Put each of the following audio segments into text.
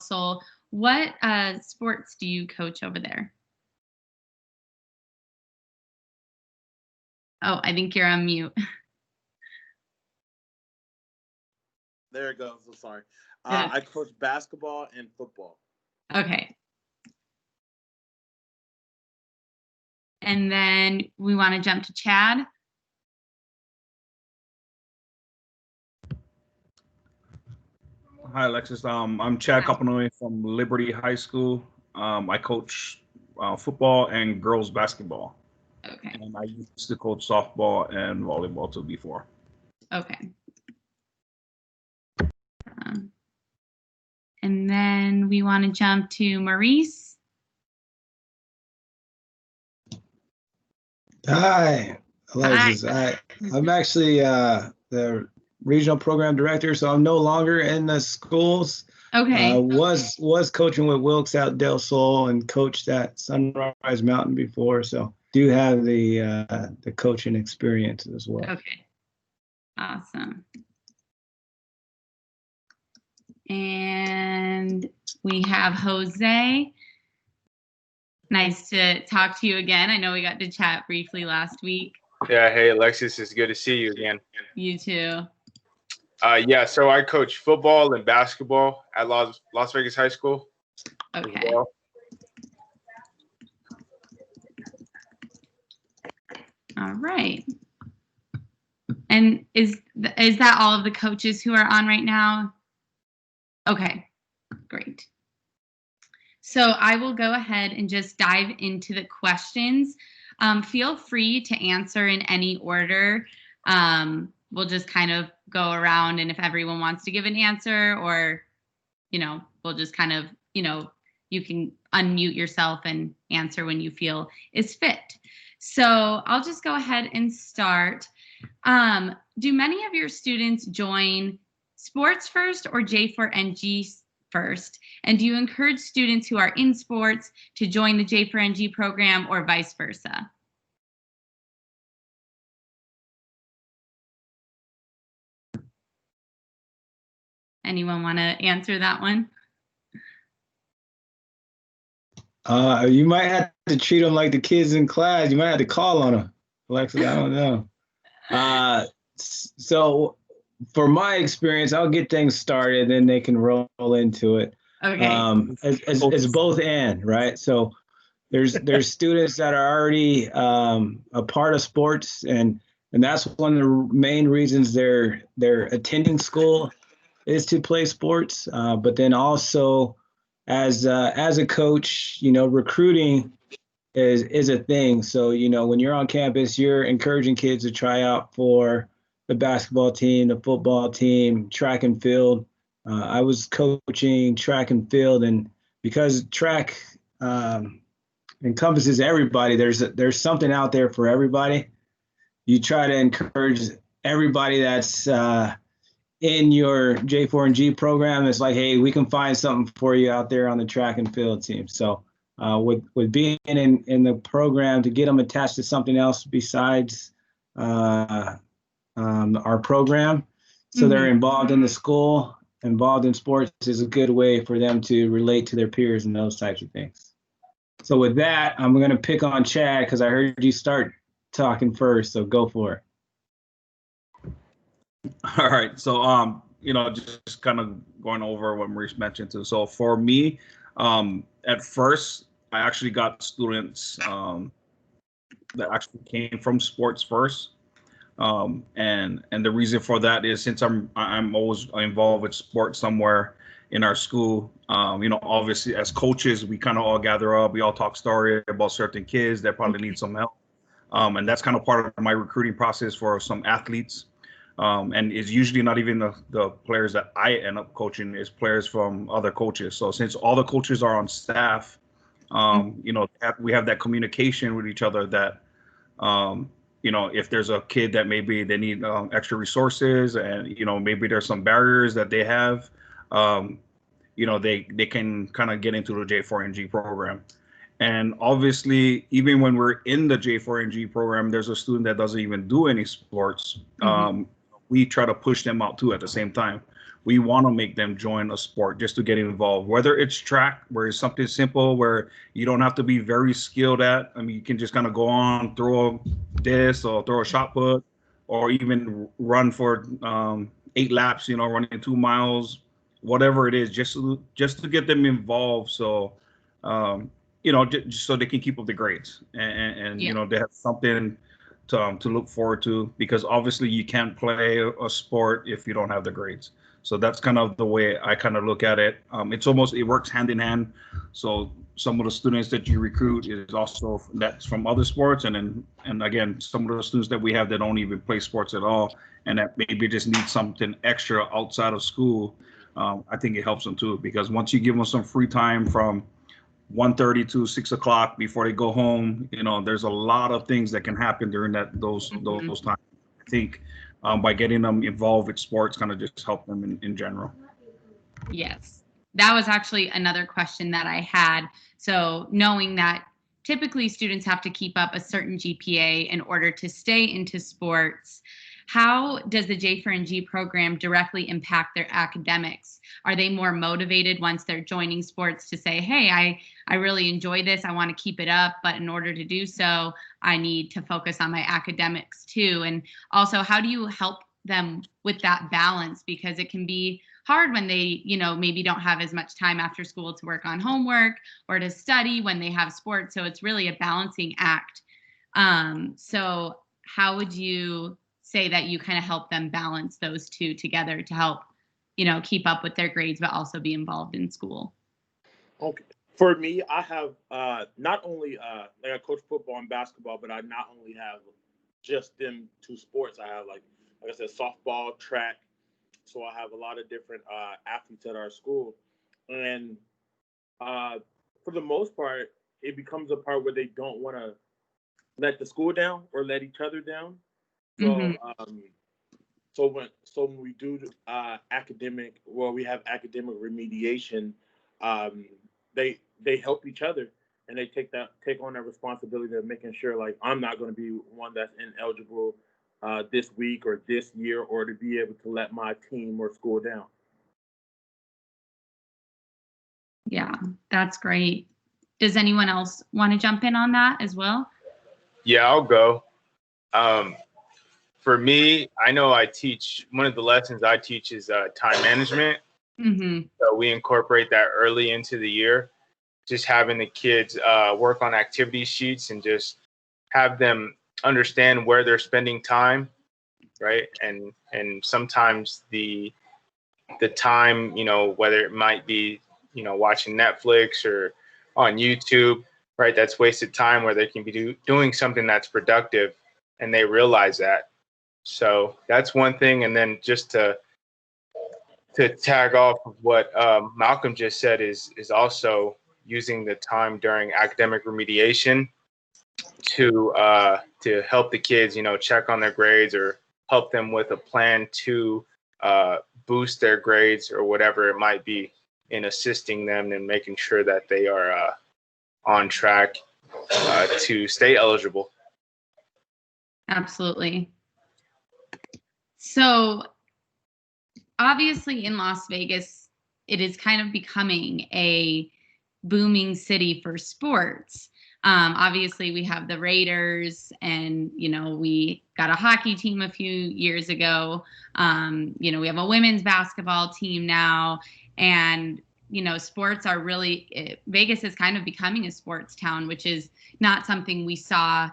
Sol. What sports do you coach over there? Oh, I think you're on mute. There it goes. I'm sorry. Yeah. I coach basketball and football. Okay. And then we want to jump to Chad. Hi, Alexis. I'm Chad Kapanoy from Liberty High School. I coach football and girls basketball. Okay. And I used to coach softball and volleyball too before. Okay. And then we want to jump to Maurice. Hi, Alexis. I'm actually the regional program director, so I'm no longer in the schools. Okay. Was coaching with Wilkes out Del Sol and coached at Sunrise Mountain before, so do have the coaching experience as well. Okay. Awesome. And we have Jose. Nice to talk to you again. I know we got to chat briefly last week. Yeah, hey Alexis, it's good to see you again. You too. Yeah, so I coach football and basketball at Las Vegas High School. Okay. Well. All right. And is that all of the coaches who are on right now? Okay, great. So I will go ahead and just dive into the questions. Feel free to answer in any order. We'll just kind of go around, and if everyone wants to give an answer, or, we'll just kind of, you can unmute yourself and answer when you feel is fit. So I'll just go ahead and start. Do many of your students join Sports First or J4NG First? And do you encourage students who are in sports to join the J4NG program or vice versa? Anyone want to answer that one? You might have to treat them like the kids in class. You might have to call on them, Alexis. I don't know. So for my experience, I'll get things started, and they can roll into it. Okay. It's both and, right? So there's students that are already a part of sports, and that's one of the main reasons they're attending school is to play sports. But then also as a coach, recruiting is a thing. So, when you're on campus, you're encouraging kids to try out for the basketball team, the football team, track and field. I was coaching track and field, and because track encompasses everybody, there's something out there for everybody. You try to encourage everybody that's in your J4NG program. It's like, hey, we can find something for you out there on the track and field team. So with being in the program, to get them attached to something else besides our program, so they're involved in the school, involved in sports, is a good way for them to relate to their peers and those types of things. So with that, I'm going to pick on Chad because I heard you start talking first, so go for it. All right. So, just kind of going over what Maurice mentioned too. So for me, at first, I actually got students that actually came from sports first. And the reason for that is since I'm always involved with sports somewhere in our school, obviously as coaches, we kind of all gather up, we all talk story about certain kids that probably need some help. And that's kind of part of my recruiting process for some athletes. And it's usually not even the players that I end up coaching, is players from other coaches. So since all the coaches are on staff, we have that communication with each other that, if there's a kid that maybe they need extra resources, and, maybe there's some barriers that they have, they can kind of get into the J4NG program. And obviously, even when we're in the J4NG program, there's a student that doesn't even do any sports. We try to push them out too at the same time. we want to make them join a sport just to get involved, whether it's track, where it's something simple where you don't have to be very skilled at. I mean, you can just kind of go on, throw this or throw a shot put, or even run for 8 laps, running 2 miles, whatever it is, just to get them involved. So, just so they can keep up the grades and they have something to look forward to, because obviously you can't play a sport if you don't have the grades. So that's kind of the way I kind of look at it. It works hand in hand. So some of the students that you recruit is also that's from other sports, and again, some of the students that we have that don't even play sports at all, and that maybe just need something extra outside of school. I think it helps them too, because once you give them some free time from 1:30 to 6 o'clock before they go home, there's a lot of things that can happen during those times. I think by getting them involved with sports kind of just help them in general. Yes, that was actually another question that I had. So knowing that typically students have to keep up a certain GPA in order to stay into sports, how does the J4NG program directly impact their academics? Are they more motivated once they're joining sports to say, hey, I really enjoy this, I want to keep it up, but in order to do so, I need to focus on my academics too? And also, how do you help them with that balance? Because it can be hard when they, maybe don't have as much time after school to work on homework or to study when they have sports. So it's really a balancing act. So how would you say that you kind of help them balance those two together to help, keep up with their grades, but also be involved in school? Okay. For me, I have not only like I coach football and basketball, but I not only have just them 2 sports. I have like I said, softball, track. So I have a lot of different athletes at our school, and for the most part, it becomes a part where they don't want to let the school down or let each other down. So, so when we do we have academic remediation. They help each other, and they take on that responsibility of making sure, like, I'm not going to be one that's ineligible this week or this year, or to be able to let my team or school down. Yeah, that's great. Does anyone else want to jump in on that as well? Yeah, I'll go. For me, I know one of the lessons I teach is time management. So we incorporate that early into the year, just having the kids work on activity sheets and just have them understand where they're spending time, right? And sometimes the time, whether it might be, watching Netflix or on YouTube, right? That's wasted time where they can be doing something that's productive, and they realize that. So that's one thing. And then just to tag off of what Malcolm just said is also using the time during academic remediation to help the kids, check on their grades or help them with a plan to boost their grades or whatever it might be, in assisting them and making sure that they are on track to stay eligible. Absolutely. So obviously in Las Vegas, it is kind of becoming a booming city for sports. Obviously, we have the Raiders, and we got a hockey team a few years ago. We have a women's basketball team now, and sports are really Vegas is kind of becoming a sports town, which is not something we saw,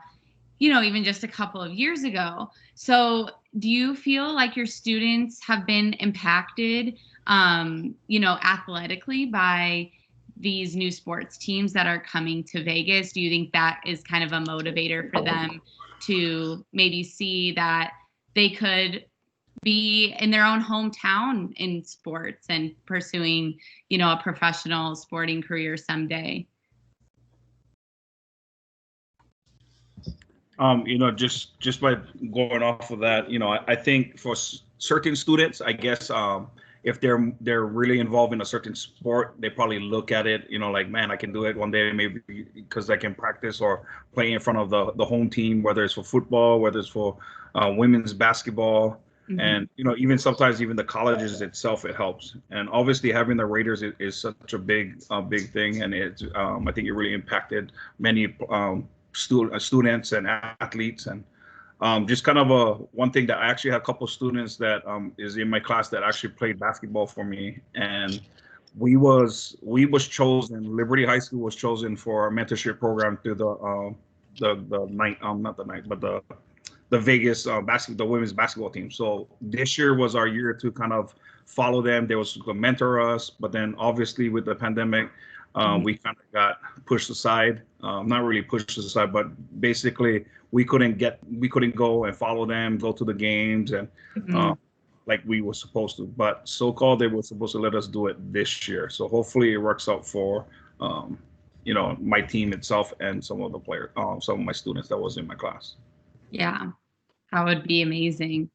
even just a couple of years ago. So, do you feel like your students have been impacted, athletically by these new sports teams that are coming to Vegas? Do you think that is kind of a motivator for them to maybe see that they could be in their own hometown in sports and pursuing, a professional sporting career someday? Just by going off of that, I think for certain students, I guess, if they're really involved in a certain sport, they probably look at it, like, man, I can do it one day, maybe because I can practice or play in front of the home team, whether it's for football, whether it's for women's basketball. And even sometimes even the colleges itself, it helps. And obviously having the Raiders is such a big thing, and it's I think it really impacted many students and athletes. And just kind of one thing that I actually have a couple of students that is in my class that actually played basketball for me, and we was chosen. Liberty High School was chosen for a mentorship program through the night, not the night, but the Vegas the women's basketball team. So this year was our year to kind of follow them. They was to mentor us, but then obviously with the pandemic, we kind of got pushed aside. Not really pushed aside, but basically we couldn't go and follow them, go to the games, and like we were supposed to. But so-called they were supposed to let us do it this year. So hopefully it works out for my team itself and some of the players, some of my students that was in my class. Yeah, that would be amazing.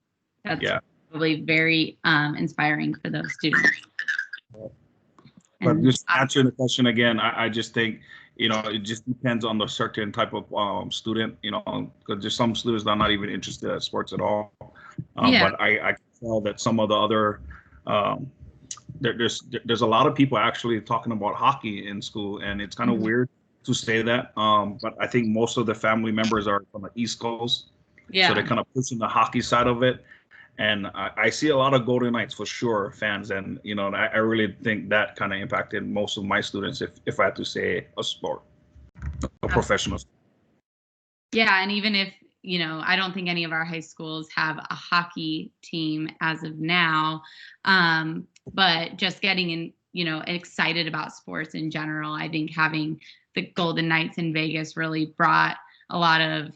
That's probably very inspiring for those students. But just answering the question again, I just think, it just depends on the certain type of student, because there's some students that are not even interested in sports at all. But I can tell that some of the other, there's a lot of people actually talking about hockey in school, and it's kind of weird to say that. But I think most of the family members are from the East Coast. So they're kind of pushing the hockey side of it. And I see a lot of Golden Knights for sure fans. And, I really think that kind of impacted most of my students, if I had to say a sport, a professional sport. Yeah. And even if, I don't think any of our high schools have a hockey team as of now. But just getting excited about sports in general, I think having the Golden Knights in Vegas really brought a lot of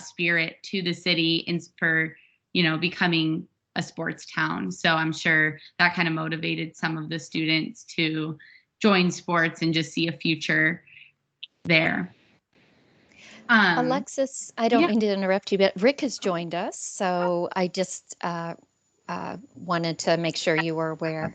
spirit to the city and for becoming a sports town. So I'm sure that kind of motivated some of the students to join sports and just see a future there. Alexis, I don't mean to interrupt you, but Rick has joined us. So I just wanted to make sure you were aware.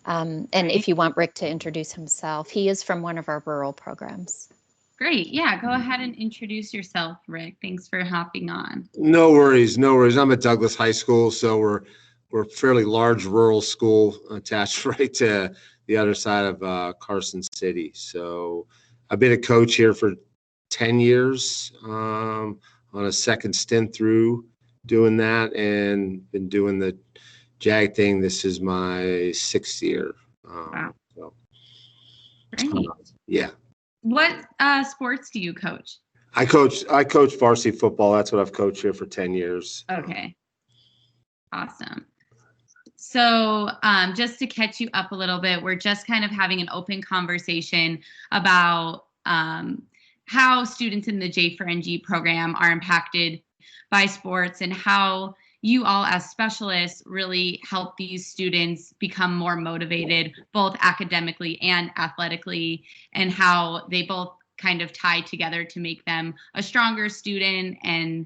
And if you want Rick to introduce himself, he is from one of our rural programs. Great. Yeah, go ahead and introduce yourself, Rick. Thanks for hopping on. No worries. I'm at Douglas High School, so we're a fairly large rural school attached right to the other side of Carson City. So I've been a coach here for 10 years, on a second stint through doing that, and been doing the JAG thing. This is my 6th year. Wow. So, great. Yeah. What sports do you coach? I coach varsity football. That's what I've coached here for 10 years. Okay. Awesome. So just to catch you up a little bit, we're just kind of having an open conversation about how students in the J4NG program are impacted by sports and how you all as specialists really help these students become more motivated, both academically and athletically, and how they both kind of tie together to make them a stronger student and,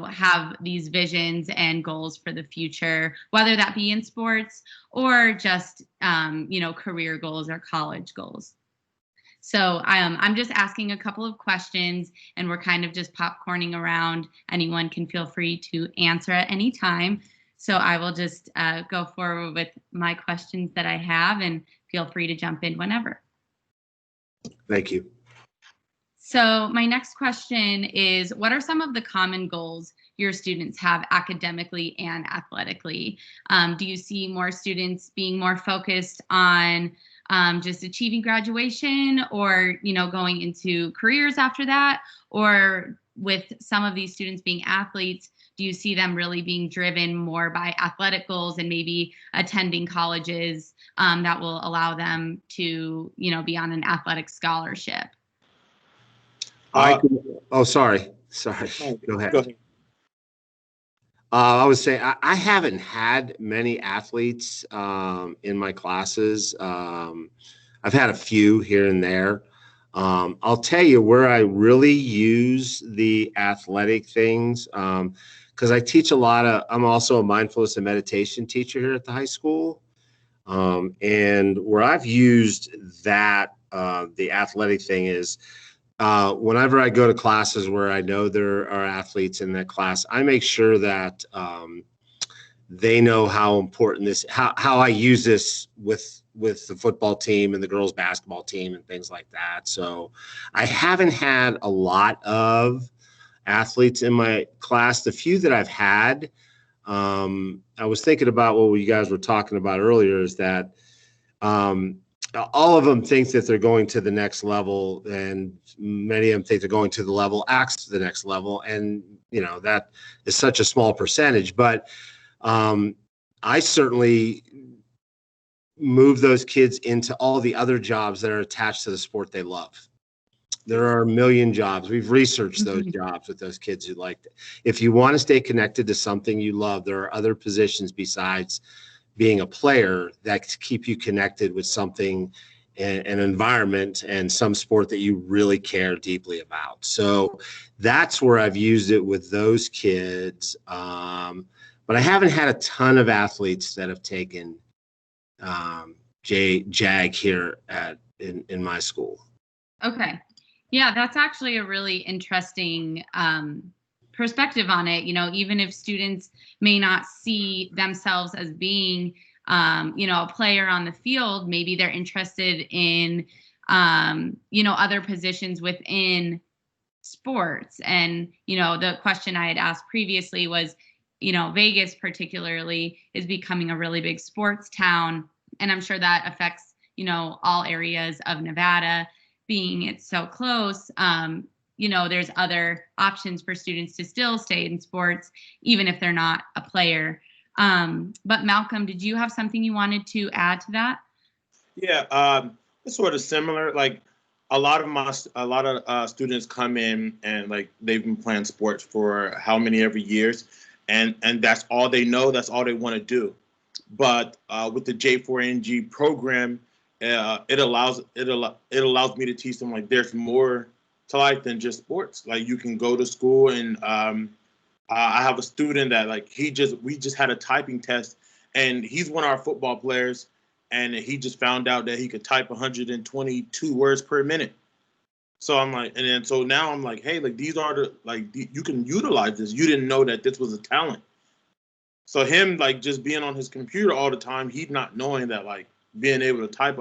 have these visions and goals for the future, whether that be in sports or just, career goals or college goals. So I'm just asking a couple of questions, and we're kind of just popcorning around. Anyone can feel free to answer at any time. So I will just go forward with my questions that I have, and feel free to jump in whenever. Thank you. So my next question is, what are some of the common goals your students have academically and athletically? Do you see more students being more focused on just achieving graduation, or going into careers after that? Or with some of these students being athletes, do you see them really being driven more by athletic goals and maybe attending colleges that will allow them to be on an athletic scholarship? Sorry. Go ahead. I would say I haven't had many athletes in my classes. I've had a few here and there. I'll tell you where I really use the athletic things, because I teach I'm also a mindfulness and meditation teacher here at the high school. And where I've used that, the athletic thing is whenever I go to classes where I know there are athletes in that class, I make sure that they know how important how I use this with the football team and the girls basketball team and things like that. So I haven't had a lot of athletes in my class. The few that I've had, I was thinking about what you guys were talking about earlier, is that all of them think that they're going to the next level, and many of them think they're going to the level X to the next level. And, that is such a small percentage. But I certainly move those kids into all the other jobs that are attached to the sport they love. There are a million jobs. We've researched those jobs with those kids who like it. If you want to stay connected to something you love, there are other positions besides being a player that keep you connected with something, an environment and some sport that you really care deeply about. So that's where I've used it with those kids. But I haven't had a ton of athletes that have taken JAG here in my school. Okay. Yeah, that's actually a really interesting perspective on it. Even if students may not see themselves as being, a player on the field, maybe they're interested in, other positions within sports. And, the question I had asked previously was, Vegas particularly is becoming a really big sports town. And I'm sure that affects, all areas of Nevada. Being it's so close, there's other options for students to still stay in sports, even if they're not a player. But Malcolm, did you have something you wanted to add to that? Yeah, it's sort of similar. Like a lot of students come in and like they've been playing sports for how many every years, and that's all they know. That's all they want to do. But with the J4NG program, it allows me to teach them like there's more to life than just sports. Like you can go to school, and I have a student that like we just had a typing test, and he's one of our football players, and he just found out that he could type 122 words per minute. So I'm like, and then so now I'm like, hey, like these are you can utilize this. You didn't know that this was a talent. So him like just being on his computer all the time, he's not knowing that like being able to type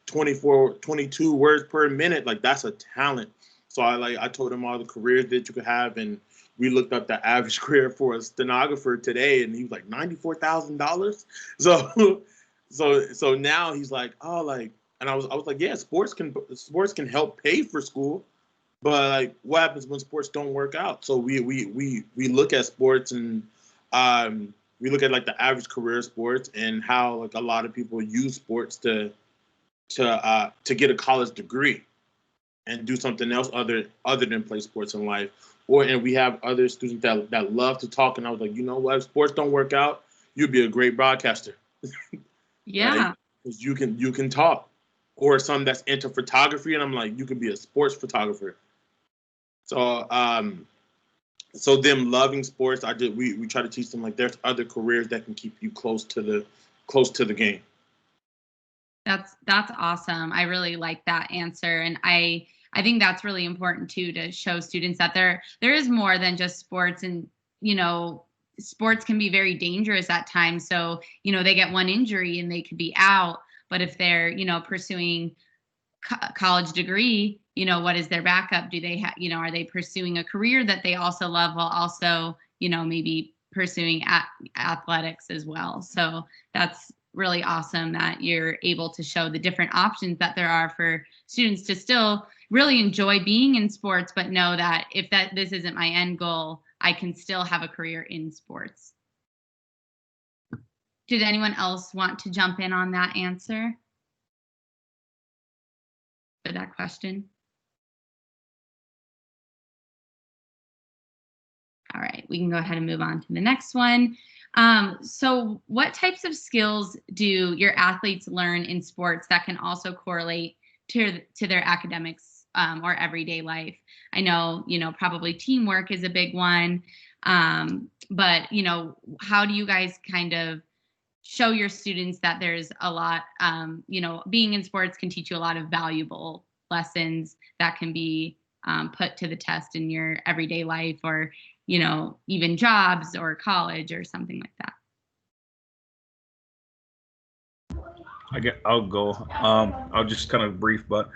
22 words per minute, like that's a talent. So I told him all the careers that you could have, and we looked up the average career for a stenographer today, and he was like $94,000. So now he's like, oh, like, and I was like, yeah, sports can help pay for school, but like, what happens when sports don't work out? So we look at sports, and we look at like the average career sports and how like a lot of people use sports to get a college degree and do something else other than play sports in life. And we have other students that love to talk, and I was like, you know what, if sports don't work out, you'd be a great broadcaster. Yeah. Because you can talk. Or some that's into photography, and I'm like, you could be a sports photographer. So so them loving sports, we try to teach them like there's other careers that can keep you close to the game. That's awesome. I really like that answer, and I think that's really important too, to show students that there is more than just sports, and sports can be very dangerous at times. So they get one injury and they could be out. But if they're pursuing college degree, what is their backup? Do they have, are they pursuing a career that they also love while also, maybe pursuing athletics as well? So that's really awesome that you're able to show the different options that there are for students to still really enjoy being in sports, but know that if this isn't my end goal, I can still have a career in sports. Did anyone else want to jump in on that answer for that question? All right, we can go ahead and move on to the next one. So what types of skills do your athletes learn in sports that can also correlate to their academics or everyday life? I know, probably teamwork is a big one, but, how do you guys kind of show your students that there's a lot, being in sports can teach you a lot of valuable lessons that can be put to the test in your everyday life, or, you know, even jobs or college or something like that? I'll go. I'll just kind of brief, but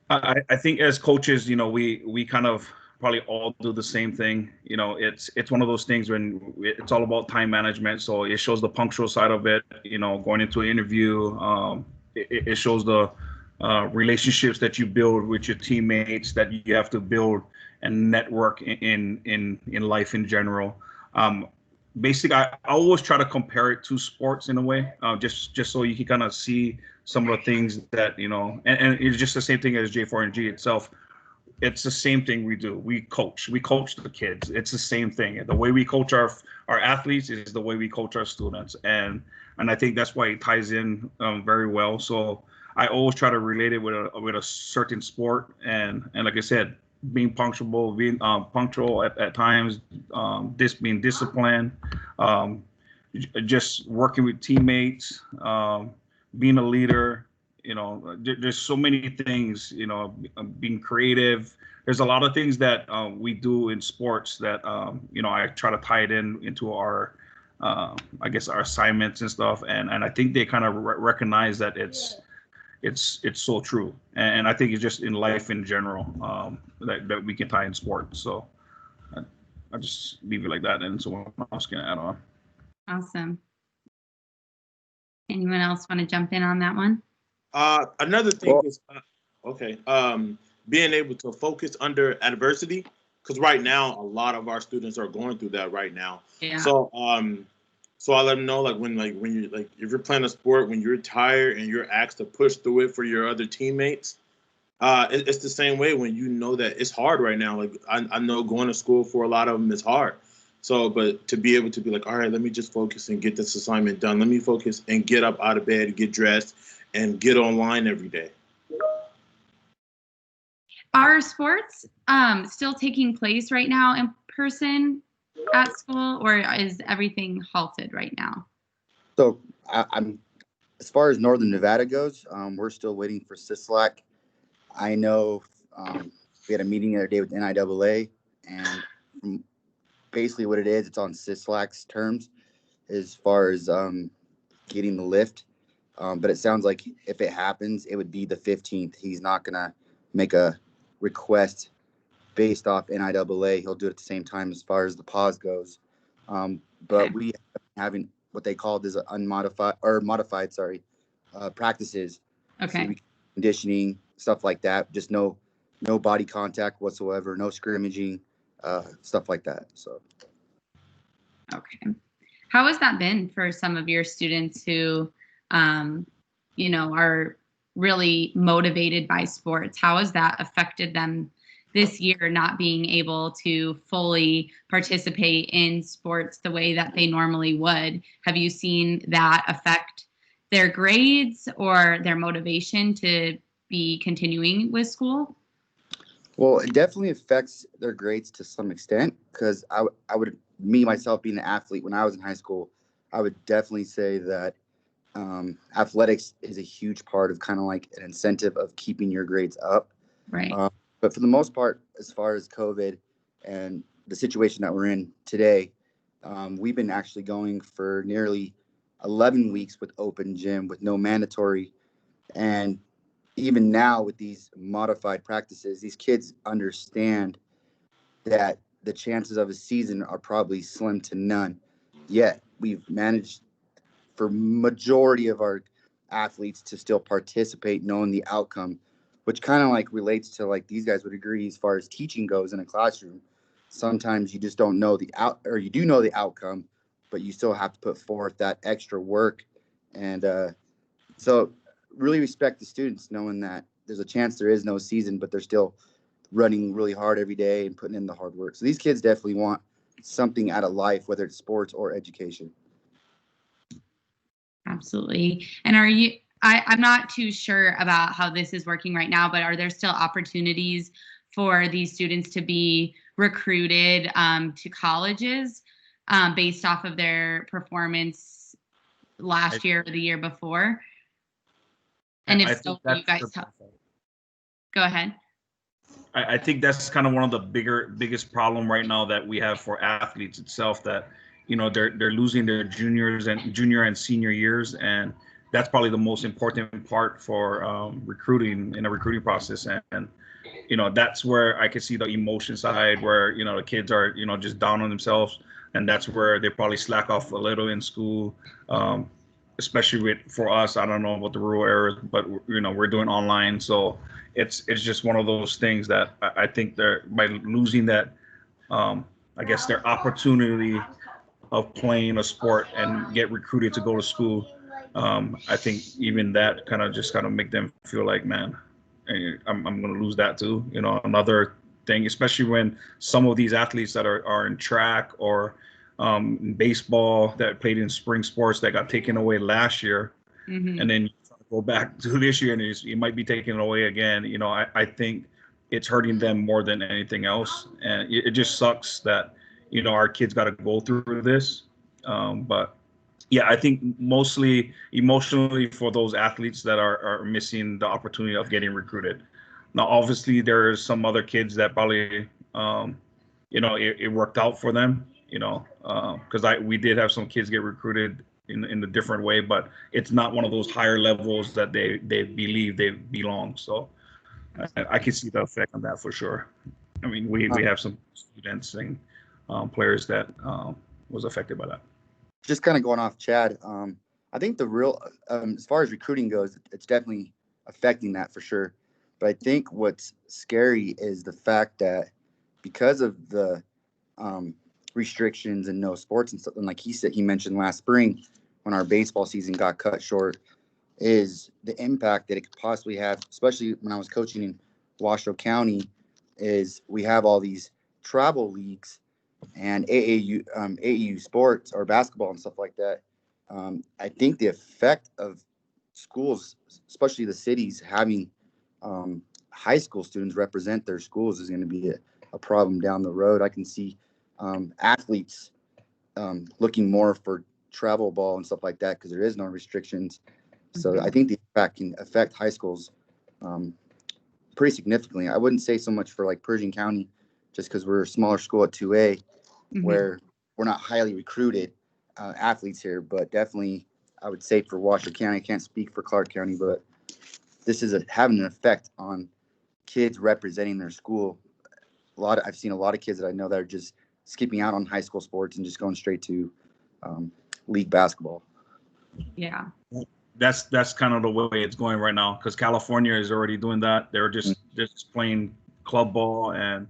I think as coaches, you know, we kind of probably all do the same thing. You know, it's one of those things when it's all about time management. So it shows the punctual side of it. You know, going into an interview, it shows the relationships that you build with your teammates, that you have to build and network in life in general. Basically, I always try to compare it to sports in a way, just so you can kind of see some of the things that, you know, and it's just the same thing as J4NG itself. It's the same thing we do. We coach the kids. It's the same thing. The way we coach our athletes is the way we coach our students, and I think that's why it ties in very well. So I always try to relate it with a certain sport, and like I said, being punctual, being punctual at times, being disciplined, just working with teammates, being a leader. You know, there's so many things. You know, being creative. There's a lot of things that we do in sports that you know, I try to tie it into our I guess our assignments and stuff, and I think they kind of recognize that it's so true, and I think it's just in life in general, that we can tie in sports. So I just leave it like that, and someone else can add on. Awesome. Anyone else want to jump in on that one? Another thing is being able to focus under adversity, because right now a lot of our students are going through that right now. Yeah. So I let them know, like when you're like, if you're playing a sport, when you're tired and you're asked to push through it for your other teammates, it's the same way when you know that it's hard right now. Like I know going to school for a lot of them is hard. So, but to be able to be like, all right, let me just focus and get this assignment done. Let me focus and get up out of bed, get dressed, and get online every day. Are sports still taking place right now in person at school, or is everything halted right now? So I'm as far as Northern Nevada goes, we're still waiting for CISLAC. I know we had a meeting the other day with the NIAA, and basically what it is, it's on CISLAC's terms as far as getting the lift. But it sounds like if it happens, it would be the 15th. He's not going to make a request based off NIAA. He'll do it at the same time as far as the pause goes. But we having what they called as modified practices. Okay. So conditioning, stuff like that. Just no body contact whatsoever, no scrimmaging, stuff like that. So. Okay. How has that been for some of your students who, you know, are really motivated by sports? How has that affected them this year, not being able to fully participate in sports the way that they normally would? Have you seen that affect their grades or their motivation to be continuing with school? Well, it definitely affects their grades to some extent, because I would, me, myself, being an athlete when I was in high school, I would definitely say that athletics is a huge part of kind of like an incentive of keeping your grades up. Right. But for the most part, as far as COVID and the situation that we're in today, we've been actually going for nearly 11 weeks with open gym with no mandatory. And even now with these modified practices, these kids understand that the chances of a season are probably slim to none. Yet we've managed for majority of our athletes to still participate knowing the outcome, which kind of like relates to like these guys would agree as far as teaching goes in a classroom. Sometimes you just don't know or you do know the outcome, but you still have to put forth that extra work. And so really respect the students knowing that there's a chance there is no season, but they're still running really hard every day and putting in the hard work. So these kids definitely want something out of life, whether it's sports or education. Absolutely. And are you, I'm not too sure about how this is working right now, but are there still opportunities for these students to be recruited to colleges based off of their performance last year or the year before? And if so, you guys help. Go ahead. I think that's kind of one of the biggest problem right now that we have for athletes itself, that, you know, they're losing their junior and senior years, and that's probably the most important part for recruiting in a recruiting process. And you know, that's where I can see the emotion side, where, you know, the kids are, you know, just down on themselves, and that's where they probably slack off a little in school. Especially for us, I don't know about the rural areas, but, you know, we're doing online, so it's just one of those things that I think they're, by losing that, I guess, their opportunity of playing a sport and get recruited to go to school. I think even that kind of make them feel like, man, I'm going to lose that too. You know, another thing, especially when some of these athletes that are in track or baseball, that played in spring sports, that got taken away last year, and then you go back to this year and it might be taken away again. You know, I think it's hurting them more than anything else, and it just sucks that, you know, our kids got to go through this. But yeah, I think mostly emotionally for those athletes that are missing the opportunity of getting recruited. Now, obviously, there's some other kids that probably, you know, it worked out for them, you know, because we did have some kids get recruited in a different way, but it's not one of those higher levels that they believe they belong. So I can see the effect on that for sure. I mean, we have some students and players that was affected by that. Just kind of going off Chad, I think the real, as far as recruiting goes, it's definitely affecting that for sure. But I think what's scary is the fact that because of the restrictions and no sports and stuff, and like he mentioned last spring when our baseball season got cut short, is the impact that it could possibly have, especially when I was coaching in Washoe County, is we have all these travel leagues and AAU sports or basketball and stuff like that. I think the effect of schools, especially the cities, having high school students represent their schools is going to be a problem down the road. I can see athletes looking more for travel ball and stuff like that because there is no restrictions. So I think the impact can affect high schools pretty significantly. I wouldn't say so much for like Pershing County, just because we're a smaller school at 2A, where we're not highly recruited athletes here, but definitely I would say for Washoe County, I can't speak for Clark County, but this is having an effect on kids representing their school. I've seen a lot of kids that I know that are just skipping out on high school sports and just going straight to league basketball. Yeah. That's kind of the way it's going right now, because California is already doing that. They're just playing club ball, and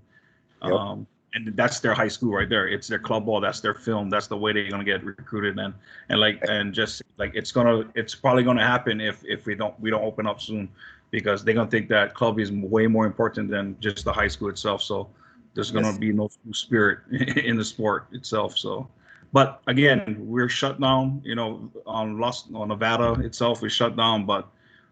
and that's their high school right there. It's their club ball. That's their film. That's the way they're gonna get recruited, and just like it's probably gonna happen if we don't open up soon, because they're gonna think that club is way more important than just the high school itself. So there's gonna be no spirit in the sport itself. So. But again, we're shut down, you know, on Nevada itself is shut down. But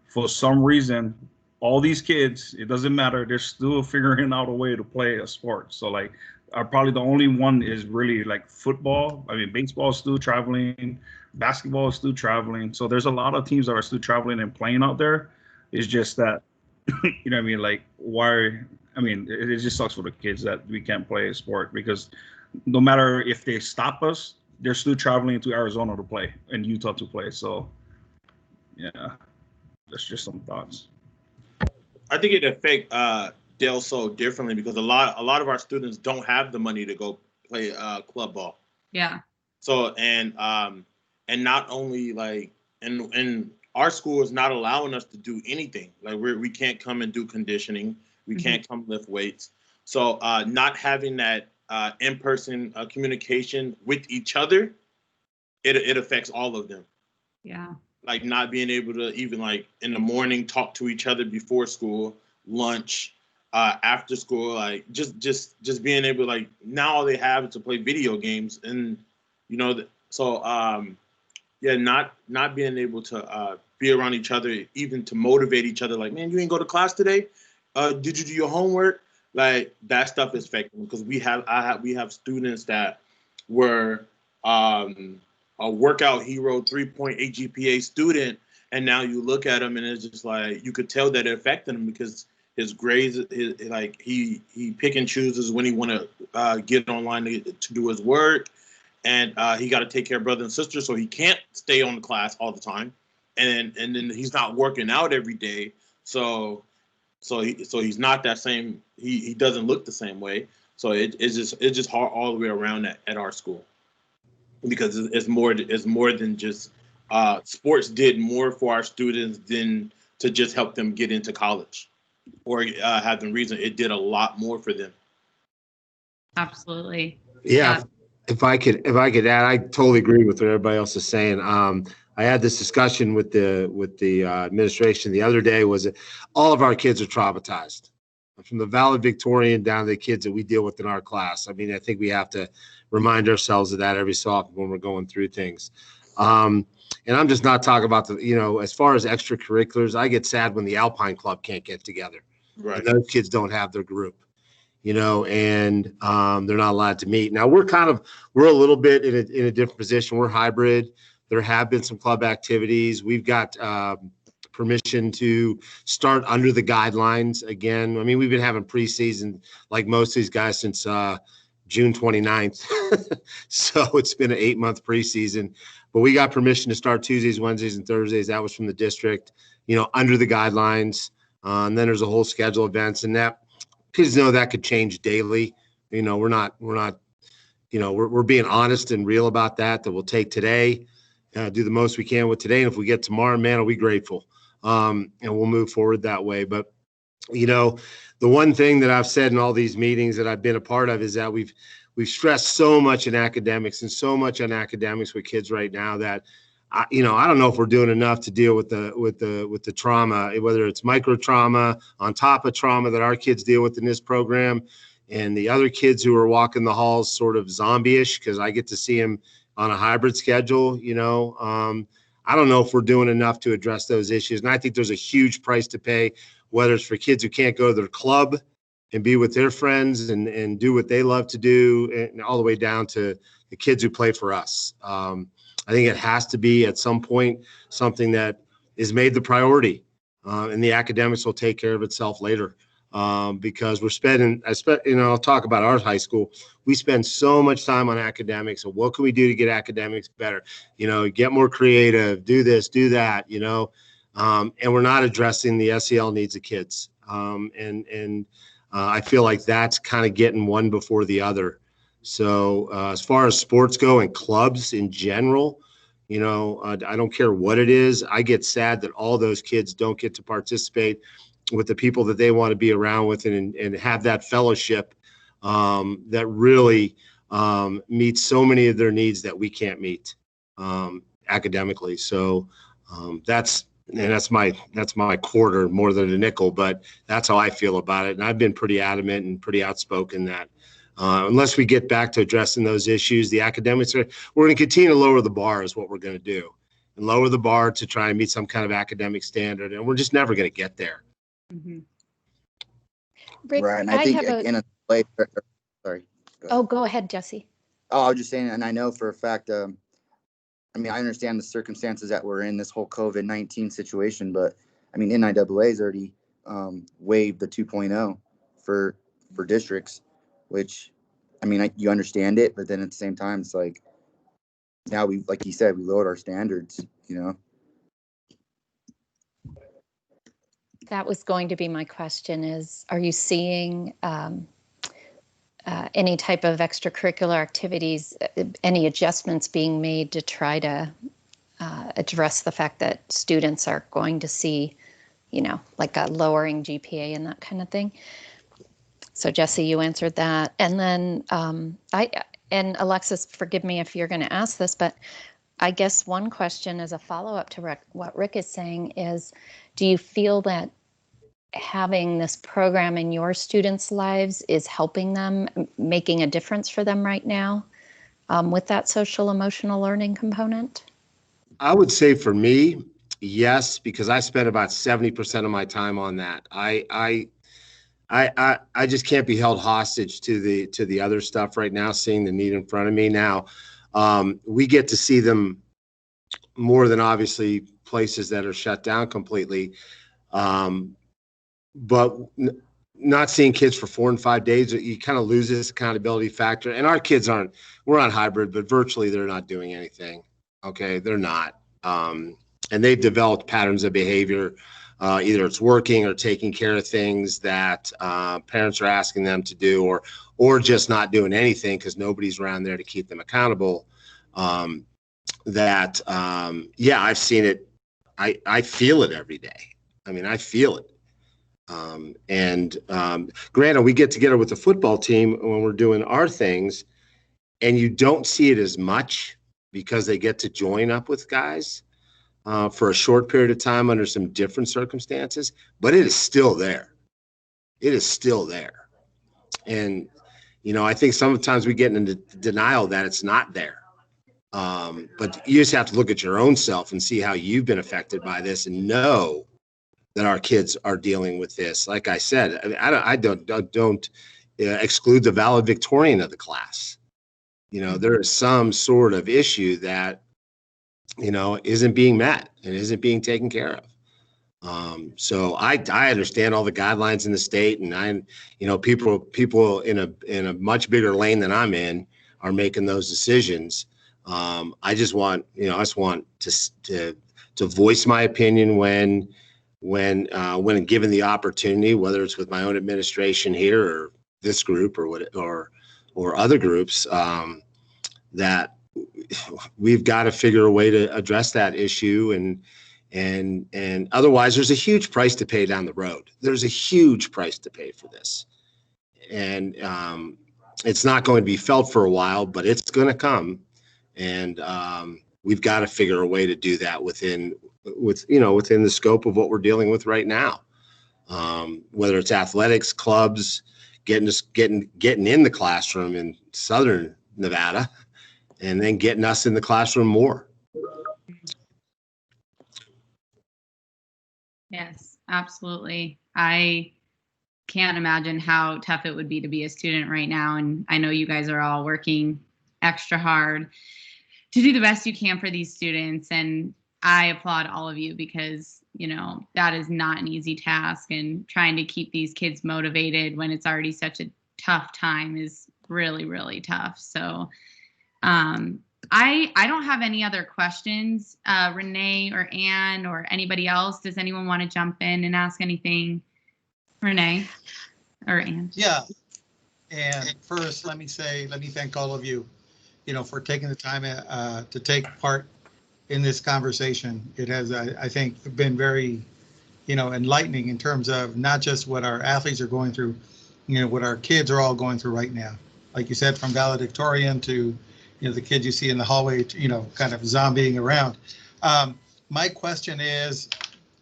for some reason, all these kids, it doesn't matter, they're still figuring out a way to play a sport. So like, probably the only one is really like football. I mean, baseball is still traveling, basketball is still traveling. So there's a lot of teams that are still traveling and playing out there. It's just that, you know what I mean? Like, why? I mean, it just sucks for the kids that we can't play a sport, because no matter if they stop us, they're still traveling to Arizona to play and Utah to play. So, yeah, that's just some thoughts. I think it affects Del Sol differently because a lot of our students don't have the money to go play club ball. Yeah. So and not only like and our school is not allowing us to do anything. Like we can't come and do conditioning. We can't come lift weights. So not having that in-person communication with each other, it affects all of them. Yeah. Like not being able to even like in the morning talk to each other before school, lunch, after school, like just being able to, like, now all they have is to play video games, and you know, so yeah, not being able to be around each other, even to motivate each other, like, man, you ain't go to class today? Did you do your homework? Like that stuff is affecting, because we have students that were a workout hero, 3.8 GPA student, and now you look at them and it's just like you could tell that it affected them because his grades, like he pick and chooses when he want to get online to do his work, and he got to take care of brothers and sisters, so he can't stay on the class all the time, and then he's not working out every day, so he's not that same. He doesn't look the same way, so it's just hard all the way around at our school, because it's more than just sports did more for our students than to just help them get into college or have them reason. It did a lot more for them. Absolutely. Yeah. If I could add, I totally agree with what everybody else is saying. I had this discussion with the administration the other day. Was that all of our kids are traumatized, from the valedictorian down to the kids that we deal with in our class. I mean, I think we have to remind ourselves of that every so often when we're going through things. And I'm just not talking about as far as extracurriculars, I get sad when the Alpine Club can't get together. Right. And those kids don't have their group, and they're not allowed to meet. Now we're a little bit in a different position. We're hybrid. There have been some club activities. We've got permission to start under the guidelines again. I mean, we've been having preseason like most of these guys since June 29th. So it's been an 8-month preseason, but we got permission to start Tuesdays, Wednesdays, and Thursdays. That was from the district, under the guidelines. And then there's a whole schedule of events, and that kids know that could change daily. We're being honest and real about that we'll take today, do the most we can with today. And if we get tomorrow, man, are we grateful. And we'll move forward that way. But, the one thing that I've said in all these meetings that I've been a part of is that we've stressed so much in academics and so much on academics with kids right now that I don't know if we're doing enough to deal with the trauma, whether it's micro trauma on top of trauma that our kids deal with in this program, and the other kids who are walking the halls sort of zombie-ish, because I get to see them on a hybrid schedule. I don't know if we're doing enough to address those issues, and I think there's a huge price to pay, whether it's for kids who can't go to their club and be with their friends and do what they love to do, and all the way down to the kids who play for us. I think it has to be at some point something that is made the priority, and the academics will take care of itself later, because I'll talk about our high school. We spend so much time on academics. So what can we do to get academics better? Get more creative, do this, do that, and we're not addressing the SEL needs of kids. I feel like that's kind of getting one before the other. So as far as sports go and clubs in general, I don't care what it is. I get sad that all those kids don't get to participate with the people that they want to be around with and have that fellowship that really meets so many of their needs that we can't meet academically. So that's my quarter more than a nickel, but that's how I feel about it. And I've been pretty adamant and pretty outspoken that unless we get back to addressing those issues, the academics we're going to continue to lower the bar is what we're going to do, and lower the bar to try and meet some kind of academic standard. And we're just never going to get there. Mm-hmm. Rick, right. And I think sorry. Go ahead, Jesse. Oh, I was just saying, and I know for a fact, I understand the circumstances that we're in, this whole COVID-19 situation, but NIAA's already waived the 2.0 for districts, which, you understand it, but then at the same time, it's like, now like you said, we lowered our standards, That was going to be my question is, are you seeing any type of extracurricular activities, any adjustments being made to try to address the fact that students are going to see, like a lowering GPA and that kind of thing? So Jesse, you answered that. And then and Alexis, forgive me if you're going to ask this, but I guess one question as a follow-up to what Rick is saying is, do you feel that having this program in your students' lives is helping them, making a difference for them right now with that social emotional learning component? I would say for me, yes, because I spent about 70% of my time on that. I just can't be held hostage to the other stuff right now, seeing the need in front of me. Now, we get to see them more than obviously places that are shut down completely. not seeing kids for 4 and 5 days, you kind of lose this accountability factor. And our kids we're on hybrid, but virtually they're not doing anything. Okay, they're not. And they've developed patterns of behavior. Either it's working or taking care of things that parents are asking them to do, or just not doing anything because nobody's around there to keep them accountable. I've seen it. I feel it every day. I mean, I feel it. Granted, we get together with the football team when we're doing our things, and you don't see it as much because they get to join up with guys for a short period of time under some different circumstances, but it is still there. It is still there. And, I think sometimes we get into denial that it's not there. But you just have to look at your own self and see how you've been affected by this and know that our kids are dealing with this. Like I said, I don't exclude the valedictorian of the class. There is some sort of issue that, isn't being met and isn't being taken care of. So I understand all the guidelines in the state, and people in a much bigger lane than I'm in are making those decisions. I just want to voice my opinion when given the opportunity, whether it's with my own administration here or this group or other groups, that we've got to figure a way to address that issue. And otherwise, there's a huge price to pay down the road. There's a huge price to pay for this. And it's not going to be felt for a while, but it's going to come. And we've got to figure a way to do that within the scope of what we're dealing with right now. Whether it's athletics, clubs, getting in the classroom in Southern Nevada, and then getting us in the classroom more. Yes, absolutely. I can't imagine how tough it would be to be a student right now. And I know you guys are all working extra hard to do the best you can for these students. And I applaud all of you because, that is not an easy task. And trying to keep these kids motivated when it's already such a tough time is really, really tough. So I don't have any other questions. Renee or Ann or anybody else, does anyone want to jump in and ask anything? Renee or Ann? Yeah. And first, let me thank all of you, for taking the time to take part in this conversation. It has, I think, been very, enlightening in terms of not just what our athletes are going through, what our kids are all going through right now. Like you said, from valedictorian to, the kids you see in the hallway, kind of zombieing around. My question is,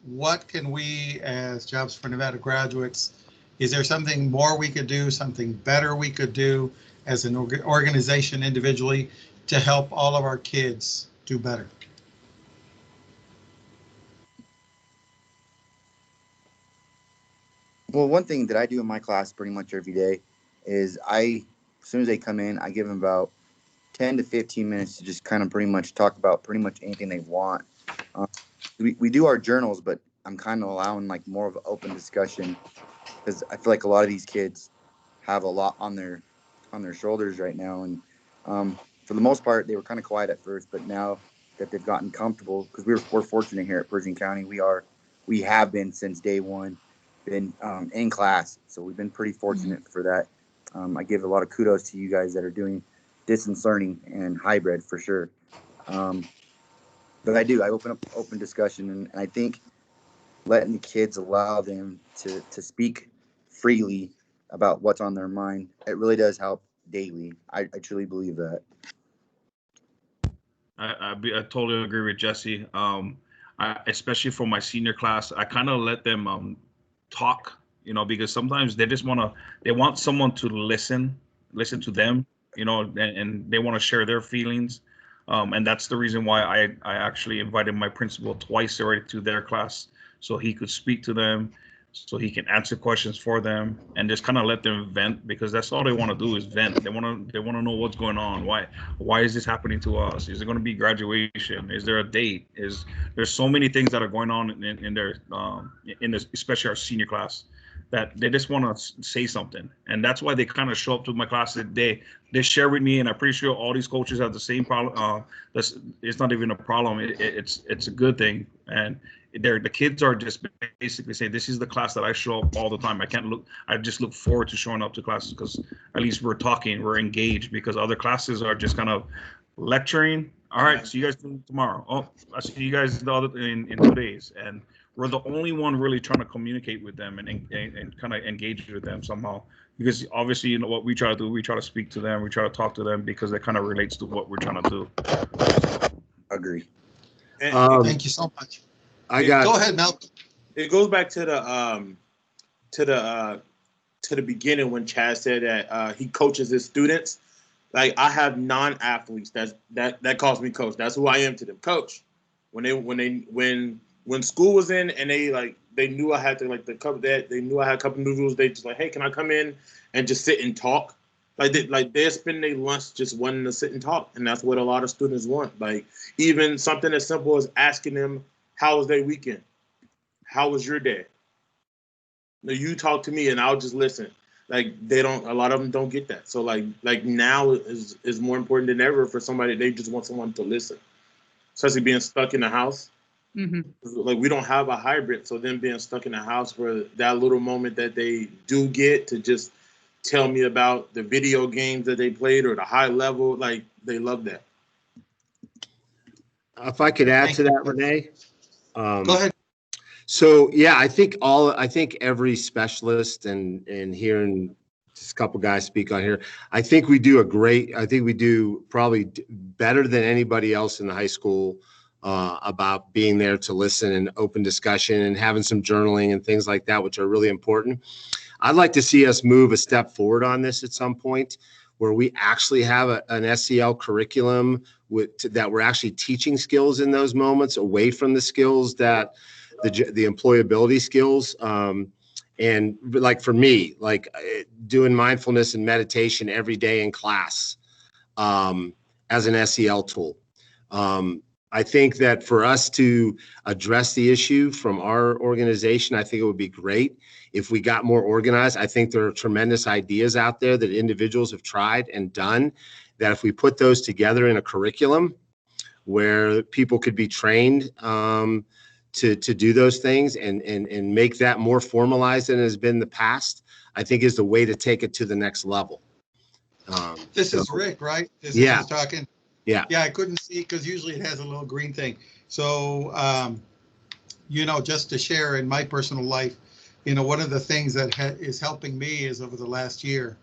what can we as Jobs for Nevada graduates, is there something more we could do, something better we could do as an organization individually to help all of our kids do better? Well, one thing that I do in my class pretty much every day is as soon as they come in, I give them about 10 to 15 minutes to just kind of pretty much talk about pretty much anything they want. We do our journals, but I'm kind of allowing like more of an open discussion because I feel like a lot of these kids have a lot on their shoulders right now. And for the most part, they were kind of quiet at first, but now that they've gotten comfortable, because we're fortunate here at Pershing County, we have been since day one, been in class. So we've been pretty fortunate for that. I give a lot of kudos to you guys that are doing distance learning and hybrid for sure. But I open up open discussion, and I think letting the kids allow them to speak freely about what's on their mind, it really does help daily. I truly believe that. I totally agree with Jesse. Especially for my senior class, I kind of let them talk, because sometimes they just they want someone to listen to them, and they want to share their feelings. And that's the reason why I actually invited my principal twice already to their class, so he could speak to them, so he can answer questions for them, and just kind of let them vent, because that's all they want to do is vent. They want to know what's going on. Why is this happening to us? Is it going to be graduation? Is there a date? There's so many things that are going on in their in this, especially our senior class. that they just want to say something, and that's why they kind of show up to my class. They share with me, and I'm pretty sure all these coaches have the same problem. It's not even a problem. It's a good thing, and the kids are just basically saying, this is the class that I show up all the time. I just look forward to showing up to classes because at least we're talking, we're engaged, because other classes are just kind of lecturing. All right, see you guys tomorrow. Oh, I see you guys in 2 days, and we're the only one really trying to communicate with them and kind of engage with them somehow. Because obviously, you know what we try to do, we try to speak to them, we try to talk to them because that kind of relates to what we're trying to do. Agree. Thank you so much. Go ahead, Malcolm. It goes back to the beginning when Chad said that he coaches his students. Like, I have non-athletes that calls me coach. That's who I am to them, coach. When school was in and they knew I had to they knew I had a couple new rules. They just like, hey, can I come in and just sit and talk? They're spending their lunch just wanting to sit and talk, and that's what a lot of students want. Like, even something as simple as asking them, how was their weekend? How was your day? No, you talk to me and I'll just listen. Like, a lot of them don't get that. So like now is more important than ever for somebody. They just want someone to listen, especially being stuck in the house. Mm-hmm. Like, we don't have a hybrid, so them being stuck in the house for that little moment that they do get to just tell me about the video games that they played or the high level, like, they love that. If I could add to that, Renee. Go ahead. So yeah, I think every specialist and hearing just a couple guys speak on here, I think we do probably better than anybody else in the high school about being there to listen and open discussion and having some journaling and things like that, which are really important. I'd like to see us move a step forward on this at some point, where we actually have an SEL curriculum that we're actually teaching skills in those moments, away from the skills that the employability skills. And like for me, like doing mindfulness and meditation every day in class as an SEL tool. I think that for us to address the issue from our organization, I think it would be great if we got more organized. I think there are tremendous ideas out there that individuals have tried and done, that if we put those together in a curriculum where people could be trained to do those things and make that more formalized than it has been in the past, I think is the way to take it to the next level. This is Rick, right? This Yeah. is talking. Yeah. Yeah, I couldn't see because usually it has a little green thing. So, just to share in my personal life, one of the things that is helping me is over the last year,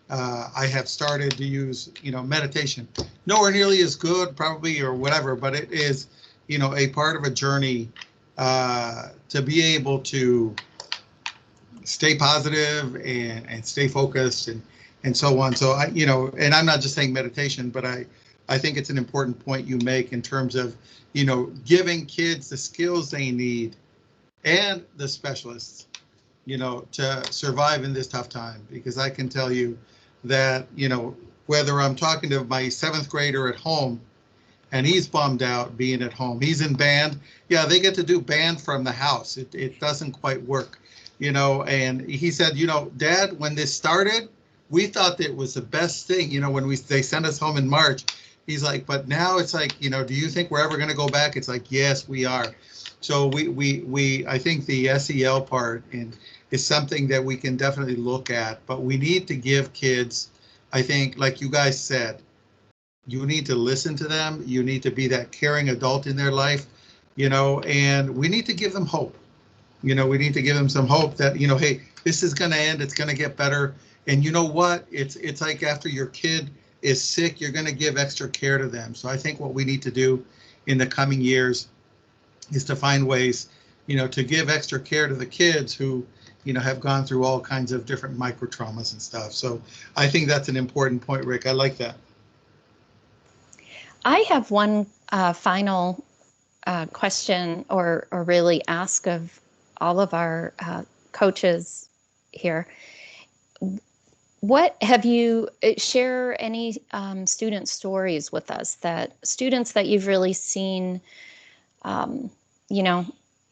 I have started to use, meditation. Nowhere nearly as good, probably, or whatever, but it is, a part of a journey to be able to stay positive and stay focused and so on. So and I'm not just saying meditation, but I think it's an important point you make in terms of, giving kids the skills they need and the specialists, to survive in this tough time. Because I can tell you that, whether I'm talking to my 7th grader at home and he's bummed out being at home, he's in band. Yeah, they get to do band from the house. It doesn't quite work, and he said, Dad, when this started, we thought that it was the best thing, when they sent us home in March. He's like, but now it's like, do you think we're ever going to go back? It's like, yes, we are. So I think the SEL part is something that we can definitely look at, but we need to give kids, I think, like you guys said, you need to listen to them. You need to be that caring adult in their life, and we need to give them hope. We need to give them some hope that, hey, this is going to end. It's going to get better. And you know what? It's like after your kid is sick, you're going to give extra care to them. So I think what we need to do in the coming years is to find ways, to give extra care to the kids who, have gone through all kinds of different micro traumas and stuff. So I think that's an important point, Rick. I like that. I have one final question or really ask of all of our coaches here. What have you share any student stories with us, that students that you've really seen,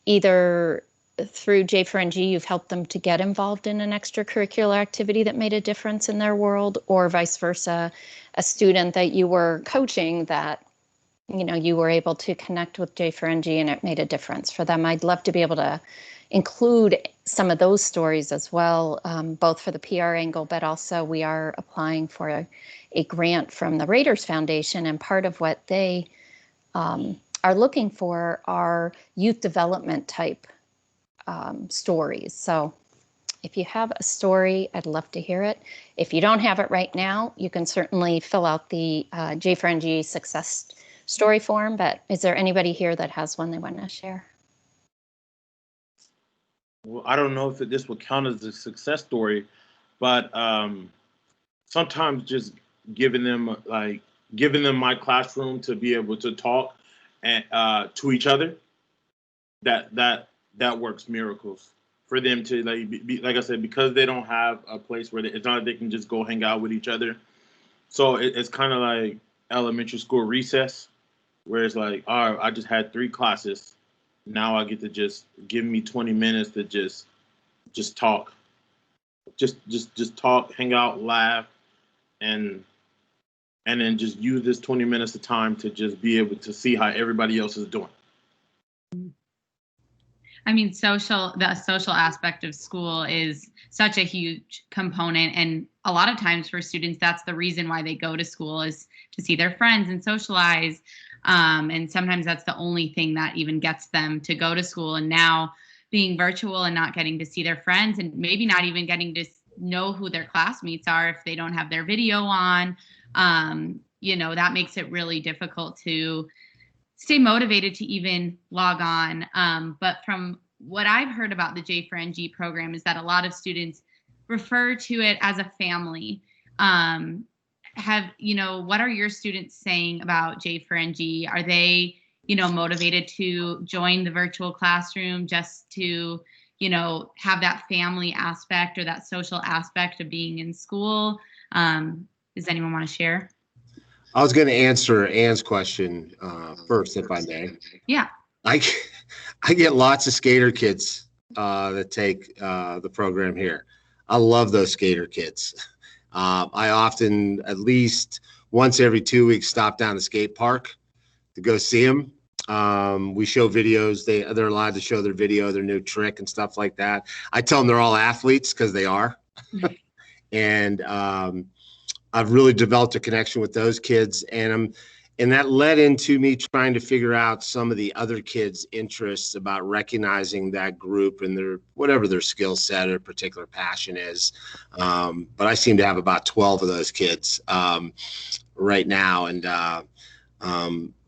either through J4NG, you've helped them to get involved in an extracurricular activity that made a difference in their world, or vice versa, a student that you were coaching that, you know, you were able to connect with J4NG and it made a difference for them. I'd love to be able to include some of those stories as well, both for the PR angle, but also we are applying for a grant from the Raiders Foundation, and part of what they are looking for are youth development type stories. So if you have a story, I'd love to hear it. If you don't have it right now, you can certainly fill out the J4NG success story form, but is there anybody here that has one they want to share? Well, I don't know if this would count as a success story, but sometimes just giving them my classroom to be able to talk and to each other, that works miracles for them to like I said, because they don't have a place where it's not like they can just go hang out with each other. So it's kind of like elementary school recess, where it's like, all right, I just had 3 classes. Now I get to just give me 20 minutes to just talk, just talk, hang out, laugh, and then just use this 20 minutes of time to just be able to see how everybody else is doing. I mean, the social aspect of school is such a huge component. And a lot of times for students, that's the reason why they go to school, is to see their friends and socialize. And sometimes that's the only thing that even gets them to go to school. And now being virtual and not getting to see their friends, and maybe not even getting to know who their classmates are if they don't have their video on, you know, that makes it really difficult to stay motivated to even log on. But from what I've heard about the J4NG program is that a lot of students refer to it as a family. What are your students saying about J4NG? Are they, motivated to join the virtual classroom just to, have that family aspect or that social aspect of being in school? Does anyone want to share? I was going to answer Ann's question first, if I may. Yeah. I get lots of skater kids that take the program here. I love those skater kids. I often, at least once every 2 weeks, stop down the skate park to go see them. We show videos. They're allowed to show their video, their new trick and stuff like that. I tell them they're all athletes because they are. And I've really developed a connection with those kids, and that led into me trying to figure out some of the other kids' interests, about recognizing that group and whatever their skill set or particular passion is. But I seem to have about 12 of those kids right now, and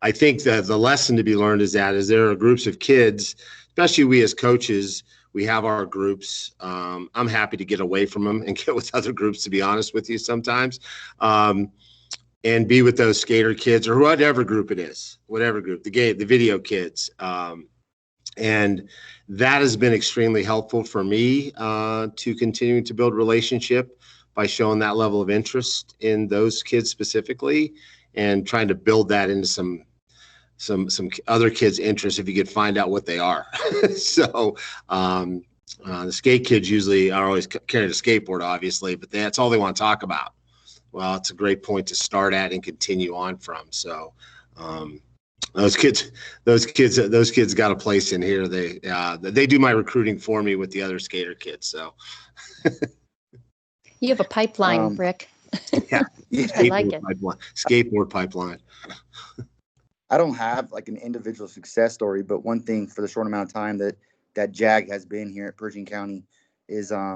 I think that the lesson to be learned is there are groups of kids, especially we as coaches. We have our groups. I'm happy to get away from them and get with other groups, to be honest with you, sometimes, and be with those skater kids or whatever group it is, whatever group, the video kids. And that has been extremely helpful for me to continue to build relationship by showing that level of interest in those kids specifically, and trying to build that into some other kids' interests if you could find out what they are. So the skate kids usually are always carrying a skateboard, obviously, but that's all they want to talk about. Well, it's a great point to start at and continue on from. So those kids got a place in here. They do my recruiting for me with the other skater kids. So you have a pipeline, Rick. Yeah, I like it. Skateboard pipeline. I don't have like an individual success story, but one thing for the short amount of time that JAG has been here at Pershing County is I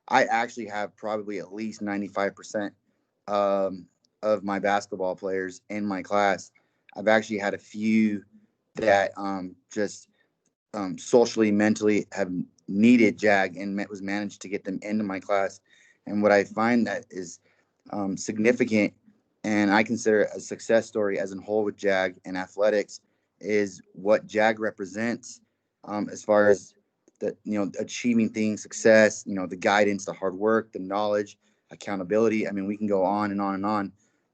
actually have probably at least 95% of my basketball players in my class. I've actually had a few that just socially, mentally have needed JAG and was managed to get them into my class. And what I find that is significant, and I consider a success story as a whole with JAG and athletics, is what JAG represents as far as the achieving things, success, the guidance, the hard work, the knowledge, accountability. I mean, we can go on and on and on.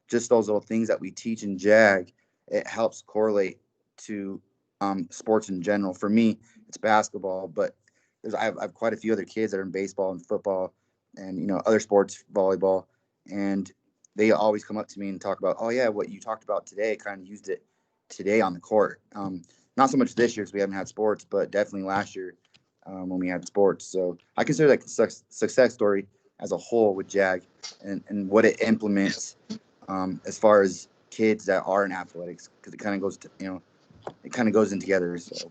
Just those little things that we teach in JAG, it helps correlate to sports in general. For me, it's basketball, but I have quite a few other kids that are in baseball and football and other sports, volleyball, and they always come up to me and talk about, oh yeah, what you talked about today, kind of used it today on the court. Not so much this year because we haven't had sports, but definitely last year when we had sports. So I consider that success story as a whole with JAG and what it implements as far as kids that are in athletics, because it kind of goes to, it kind of goes in together. So.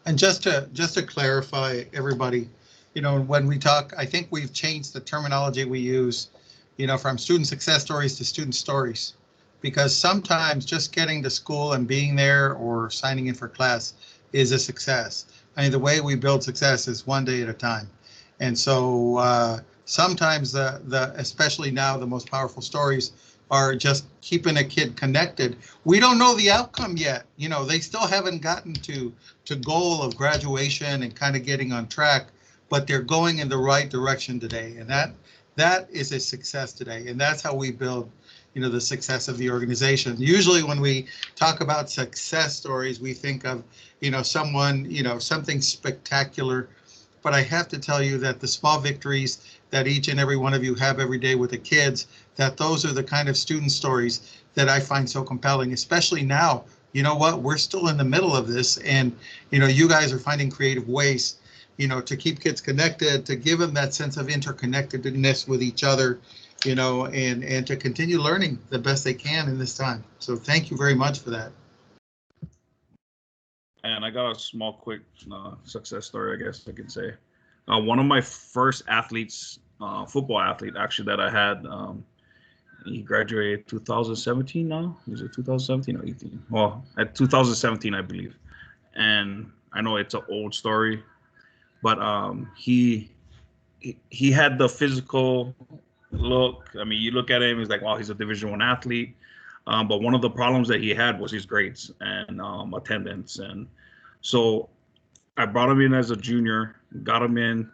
And just to clarify, everybody, when we talk, I think we've changed the terminology we use, from student success stories to student stories, because sometimes just getting to school and being there or signing in for class is a success. I mean, the way we build success is one day at a time. And so sometimes especially now, the most powerful stories are just keeping a kid connected. We don't know the outcome yet. They still haven't gotten to goal of graduation and kind of getting on track, but they're going in the right direction today. And that is a success today. And that's how we build, the success of the organization. Usually when we talk about success stories, we think of, someone, something spectacular. But I have to tell you that the small victories that each and every one of you have every day with the kids, that those are the kind of student stories that I find so compelling, especially now. You know what? We're still in the middle of this, and you guys are finding creative ways, to keep kids connected, to give them that sense of interconnectedness with each other, and to continue learning the best they can in this time. So thank you very much for that. And I got a small, quick success story, I guess I could say. One of my first athletes, football athlete, actually, that I had, he graduated 2017 now. Is it 2017 or 18? Well, at 2017, I believe. And I know it's an old story, but he had the physical look. I mean, you look at him, he's like, wow, he's a Division I athlete. But one of the problems that he had was his grades and attendance. And so I brought him in as a junior, got him in,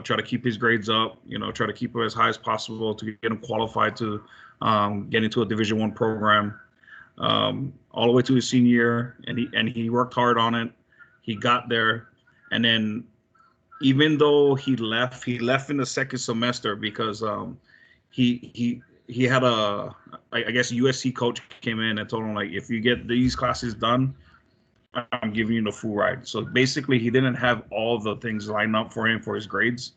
try to keep his grades up, try to keep him as high as possible to get him qualified to get into a Division I program, all the way to his senior year. And he worked hard on it. He got there. And then even though he left in the second semester because he had I guess USC coach came in and told him, like, if you get these classes done, I'm giving you the full ride. So basically he didn't have all the things lined up for him for his grades,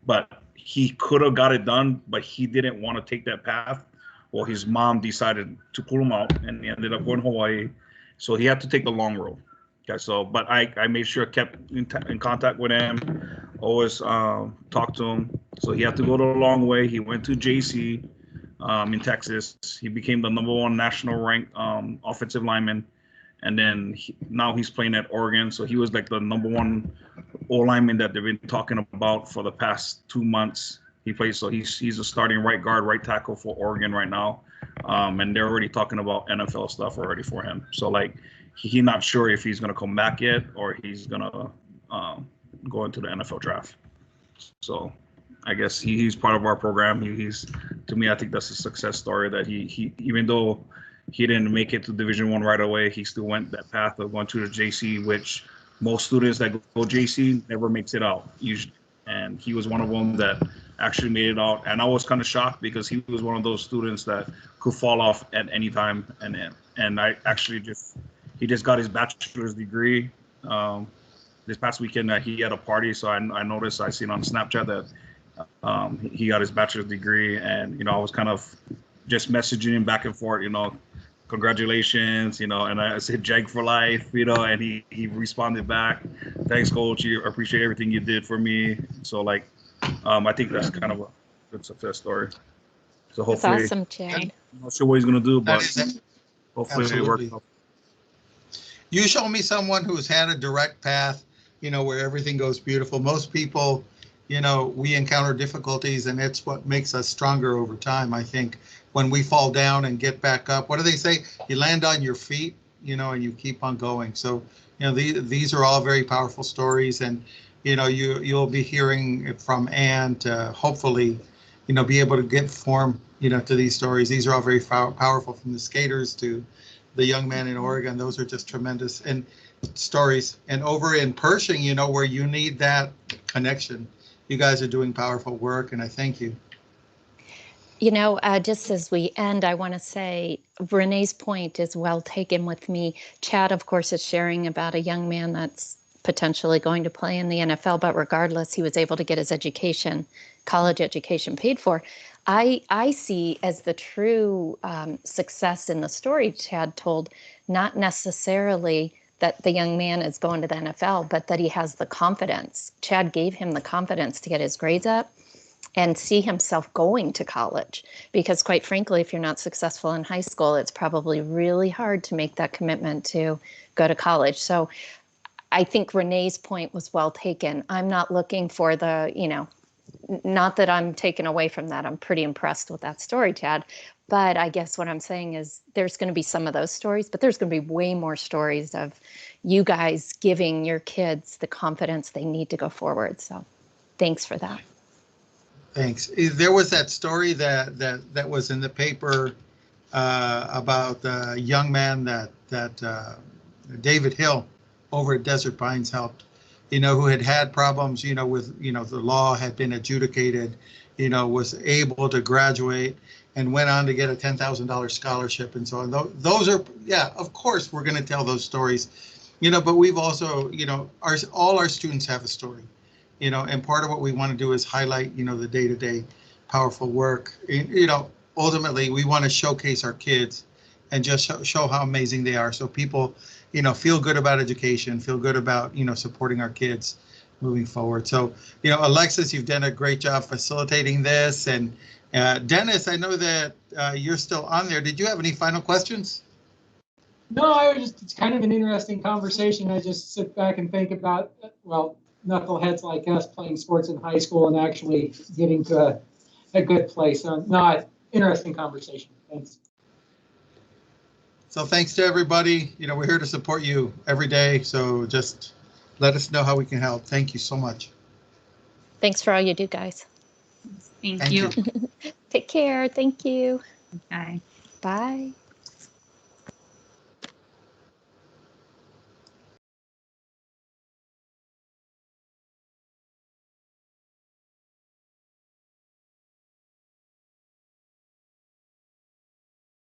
but he could have got it done, but he didn't want to take that path. Well, his mom decided to pull him out and he ended up going to Hawaii. So he had to take the long road. Okay, so, but I made sure I kept in contact with him, always talked to him. So he had to go the long way. He went to JC in Texas. He became the #1 national ranked offensive lineman. And then now he's playing at Oregon. So he was like the #1 O-lineman that they've been talking about for the past 2 months. He plays, so he's a starting right guard, right tackle for Oregon right now. And they're already talking about NFL stuff already for him. So like he's not sure if he's going to come back yet or he's going to go into the NFL draft. So I guess he's part of our program. He's, to me, I think that's a success story that he even though he didn't make it to Division I right away, he still went that path of going to the JC, which most students that go JC never makes it out usually. And he was one of them that actually made it out. And I was kind of shocked because he was one of those students that could fall off at any time. And I actually he just got his bachelor's degree this past weekend. That he had a party, so I noticed, I seen on Snapchat that he got his bachelor's degree, and I was kind of just messaging him back and forth, congratulations, and I said JAG for life, and he responded back, thanks coach, I appreciate everything you did for me. So like I think that's kind of a good success story. So hopefully, that's awesome, JAG. I'm not sure what he's gonna do, but hopefully Absolutely. it works out. You show me someone who's had a direct path, where everything goes beautiful. Most people, we encounter difficulties, and it's what makes us stronger over time. I think when we fall down and get back up, what do they say? You land on your feet, and you keep on going. So, these are all very powerful stories, and, you'll be hearing from Ann to hopefully, be able to get form, to these stories. These are all very powerful, from the skaters to the young man in Oregon. Those are just tremendous. And stories. And over in Pershing, you know, where you need that connection, you guys are doing powerful work, and I thank you. You know, just as we end, I want to say Renee's point is well taken with me. Chad, of course, is sharing about a young man that's potentially going to play in the NFL, but regardless, he was able to get his education, college education paid for. I see as the true success in the story Chad told, not necessarily that the young man is going to the NFL, but that he has the confidence. Chad gave him the confidence to get his grades up and see himself going to college. Because quite frankly, if you're not successful in high school, it's probably really hard to make that commitment to go to college. So I think Renee's point was well taken. I'm not looking for the, you know, not that I'm taken away from that. I'm pretty impressed with that story, Chad. But I guess what I'm saying is there's going to be some of those stories, but there's going to be way more stories of you guys giving your kids the confidence they need to go forward. So thanks for that. Thanks. There was that story that was in the paper about the young man that David Hill over at Desert Pines helped, you know, who had problems, you know, with, you know, the law had been adjudicated, you know, was able to graduate and went on to get a $10,000 scholarship and so on. Those are, yeah, of course, we're going to tell those stories, you know, but we've also, you know, all our students have a story, you know, and part of what we want to do is highlight, you know, the day-to-day powerful work. You know, ultimately, we want to showcase our kids and just show how amazing they are. So people, you know, feel good about education, feel good about, you know, supporting our kids moving forward. So, you know, Alexis, you've done a great job facilitating this. And Dennis, I know that you're still on there. Did you have any final questions? No, it's kind of an interesting conversation. I just sit back and think about, well, knuckleheads like us playing sports in high school and actually getting to a good place. So, no, interesting conversation. Thanks. So thanks to everybody. You know, we're here to support you every day. So just let us know how we can help. Thank you so much. Thanks for all you do, guys. Thank you. Take care. Thank you. Bye. Bye.